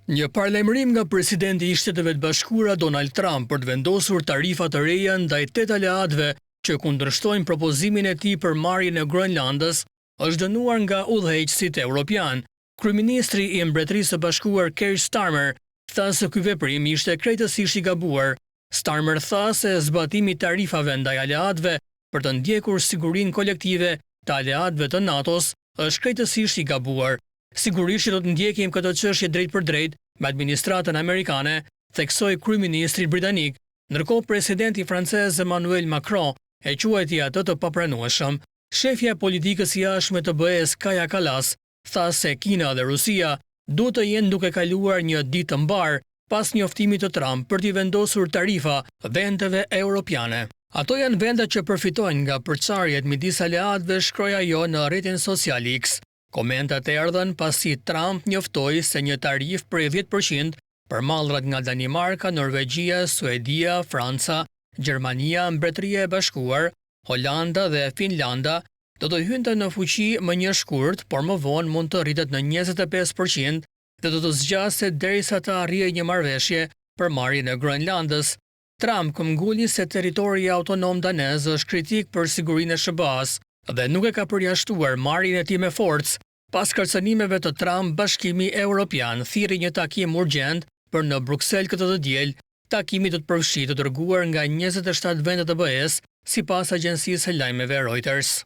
Një paralajmërim nga presidenti i Shteteve të Bashkuara Donald Trump për të vendosur tarifa të reja ndaj 8 aleatëve që kundërshtojnë propozimin e tij për marrjen e Groenlandës është dënuar nga udhëheqësit evropian. Kryeministri i Mbretërisë së Bashkuar Keir Starmer tha se ky veprim ishte krejtësisht i gabuar. Starmer tha se zbatimi i tarifave ndaj aleatëve për të ndjekur sigurinë kolektive të aleatëve të NATO-s është krejtësisht i gabuar. Sigurisht që do të ndjekim këtë çështje drejt për drejt me administratën amerikane, theksoi kryeministri britanik, ndërkohë presidenti francez Emmanuel Macron e quajti atë të papranueshëm. Shefja e politikës jashtme të BE-s Kaja Kallas tha se Kina dhe Rusia duhet të jenë duke kaluar një ditë të mbar pas njoftimit të Trump për t'i vendosur tarifa vendeve europiane. Ato janë vendet që përfitojnë nga përçarjet midis aleatëve, shkroi ajo në rrjetin social X. Komentat erdhën pasi Trump njoftoi se një tarifë prej 10% për mallrat nga Danimarka, Norvegjia, Suedia, Franca, Gjermania, Mbretëria e Bashkuar, Holanda dhe Finlanda do të hynte në fuqi më një shkurt, por më vonë mund të rritet në 25% dhe do të zgjaset derisa të arrijë një marrëveshje për marrjen e Groenlandës. Trump këmbguli se territori autonom danez është kritik për sigurinë e SBA-s dhe nuk e ka përjashtuar marrjen e tij me forcë. Pas kërcënimeve të Trump, Bashkimi Evropian thirrri një takim urgjent për në Bruksel këtë të diel. Takimi do të përfshijë të dërguar nga 27 vende të BE-s, sipas agjencisë së lajmeve Reuters.